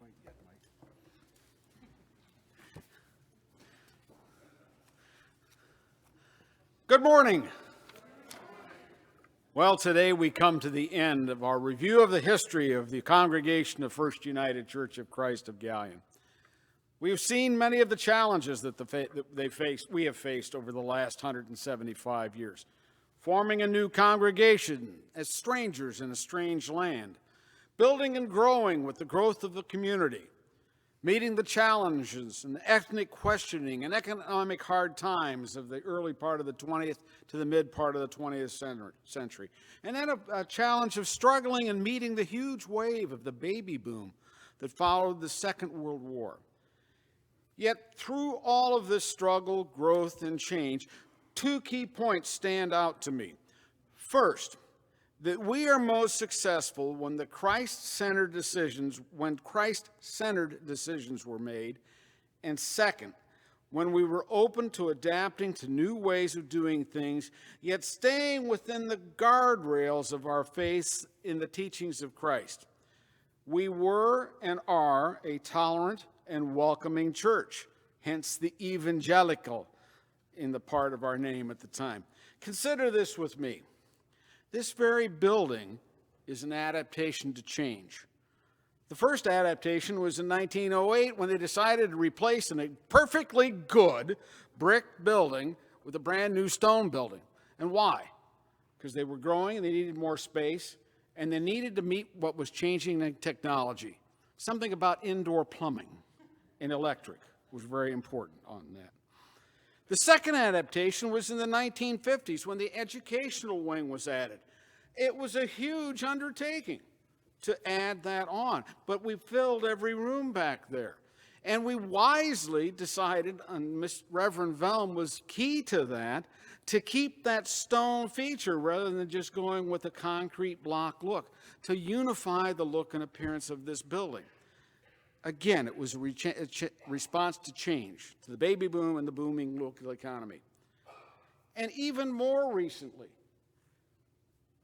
quite yet, Mike. Good morning. Well, today we come to the end of our review of the history of the congregation of First United Church of Christ of Galion. We've seen many of the challenges that we have faced over the last 175 years. Forming a new congregation as strangers in a strange land, building and growing with the growth of the community, meeting the challenges and the ethnic questioning and economic hard times of the early part of the 20th to the mid part of the 20th century. And then a challenge of struggling and meeting the huge wave of the baby boom that followed the Second World War. Yet through all of this struggle, growth, and change, two key points stand out to me. First, that we are most successful when Christ-centered decisions were made. And second, when we were open to adapting to new ways of doing things, yet staying within the guardrails of our faith in the teachings of Christ. We were and are a tolerant and welcoming church, hence the evangelical in the part of our name at the time. Consider this with me. This very building is an adaptation to change. The first adaptation was in 1908 when they decided to replace a perfectly good brick building with a brand new stone building. And why? Because they were growing and they needed more space and they needed to meet what was changing in technology. Something about indoor plumbing and electric was very important on that. The second adaptation was in the 1950s when the educational wing was added. It was a huge undertaking to add that on, but we filled every room back there. And we wisely decided, and Reverend Velm was key to that, to keep that stone feature rather than just going with a concrete block look, to unify the look and appearance of this building. Again, it was a response to change, to the baby boom and the booming local economy. And even more recently,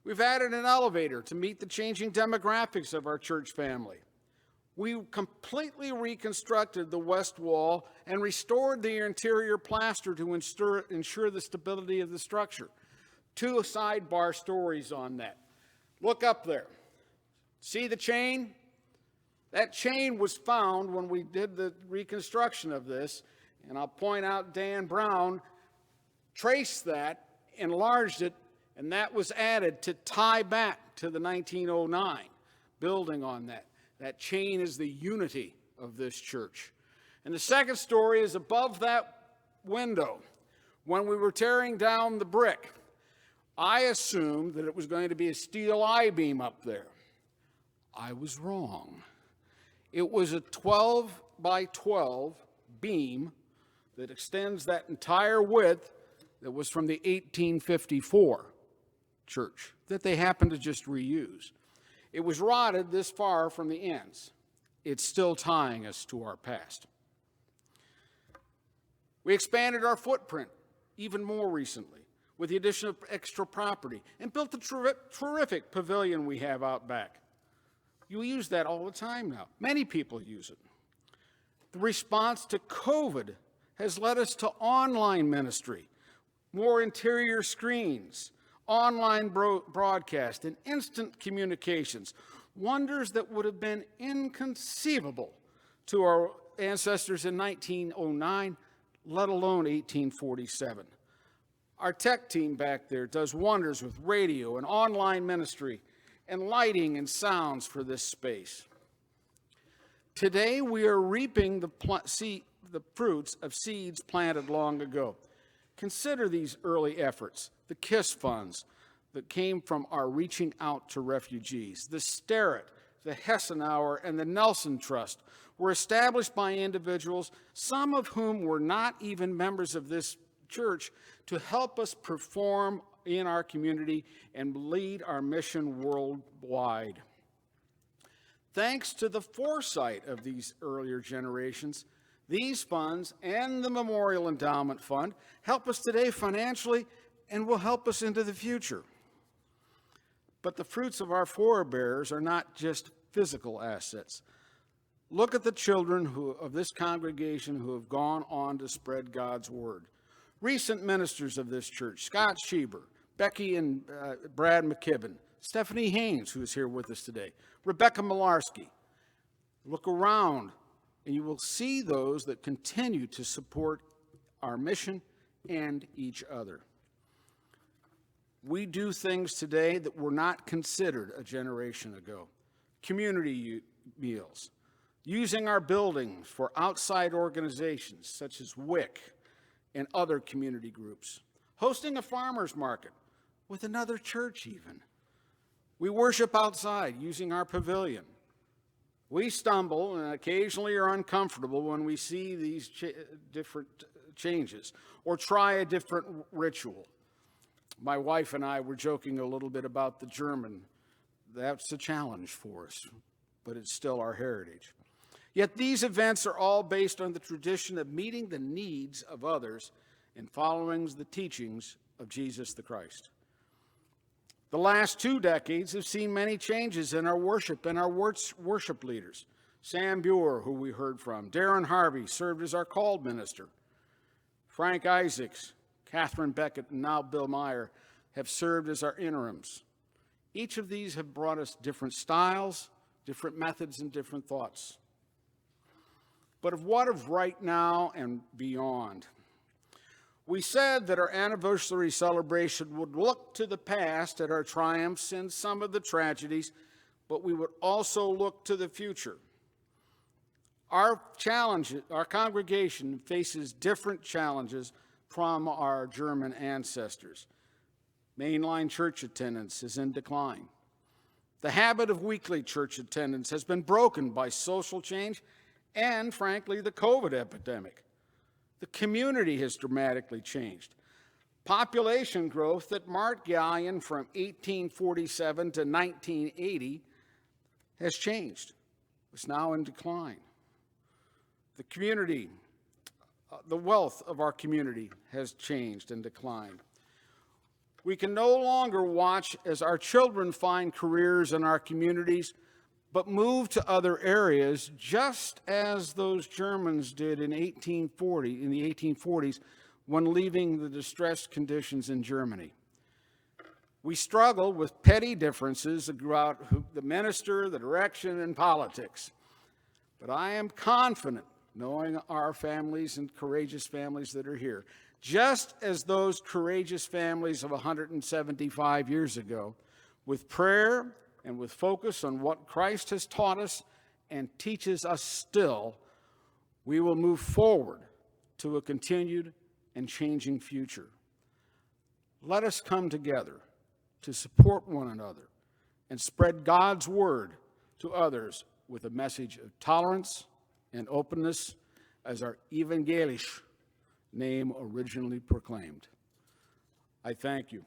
we've added an elevator to meet the changing demographics of our church family. We completely reconstructed the west wall and restored the interior plaster to ensure the stability of the structure. Two sidebar stories on that. Look up there. See the chain? That chain was found when we did the reconstruction of this, and I'll point out Dan Brown traced that, enlarged it, and that was added to tie back to the 1909 building on that. That chain is the unity of this church. And the second story is above that window. When we were tearing down the brick, I assumed that it was going to be a steel I-beam up there. I was wrong. It was a 12 by 12 beam that extends that entire width that was from the 1854 church that they happened to just reuse. It was rotted this far from the ends. It's still tying us to our past. We expanded our footprint even more recently with the addition of extra property and built the terrific pavilion we have out back. You use that all the time now. Many people use it. The response to COVID has led us to online ministry, more interior screens, online broadcast, and instant communications, wonders that would have been inconceivable to our ancestors in 1909, let alone 1847. Our tech team back there does wonders with radio and online ministry and lighting and sounds for this space. Today, we are reaping the fruits of seeds planted long ago. Consider these early efforts, the KISS funds that came from our reaching out to refugees. The Sterrett, the Hessenauer, and the Nelson Trust were established by individuals, some of whom were not even members of this church, to help us perform in our community and lead our mission worldwide. Thanks to the foresight of these earlier generations, these funds and the Memorial Endowment Fund help us today financially and will help us into the future. But the fruits of our forebears are not just physical assets. Look at the children of this congregation who have gone on to spread God's word. Recent ministers of this church, Scott Schieber, Becky and Brad McKibben, Stephanie Haynes, who is here with us today, Rebecca Malarski. Look around, and you will see those that continue to support our mission and each other. We do things today that were not considered a generation ago. Community meals, using our buildings for outside organizations such as WIC and other community groups, hosting a farmer's market with another church even. We worship outside using our pavilion. We stumble and occasionally are uncomfortable when we see these different changes or try a different ritual. My wife and I were joking a little bit about the German. That's a challenge for us, but it's still our heritage. Yet these events are all based on the tradition of meeting the needs of others and following the teachings of Jesus the Christ. The last 2 decades have seen many changes in our worship and our worship leaders. Sam Buer, who we heard from, Darren Harvey served as our called minister. Frank Isaacs, Catherine Beckett, and now Bill Meyer have served as our interims. Each of these have brought us different styles, different methods, and different thoughts. But of what of right now and beyond? We said that our anniversary celebration would look to the past at our triumphs and some of the tragedies, but we would also look to the future. Our congregation faces different challenges from our German ancestors. Mainline church attendance is in decline. The habit of weekly church attendance has been broken by social change and, frankly, the COVID epidemic. The community has dramatically changed. Population growth that marked Galion from 1847 to 1980 has changed. It's now in decline. The community, the wealth of our community has changed and declined. We can no longer watch as our children find careers in our communities, but move to other areas, just as those Germans did in the 1840s, when leaving the distressed conditions in Germany. We struggle with petty differences about the minister, the direction, and politics. But I am confident, knowing our families and courageous families that are here, just as those courageous families of 175 years ago, with prayer and with focus on what Christ has taught us and teaches us still, we will move forward to a continued and changing future. Let us come together to support one another and spread God's word to others with a message of tolerance and openness, as our evangelisch name originally proclaimed. I thank you.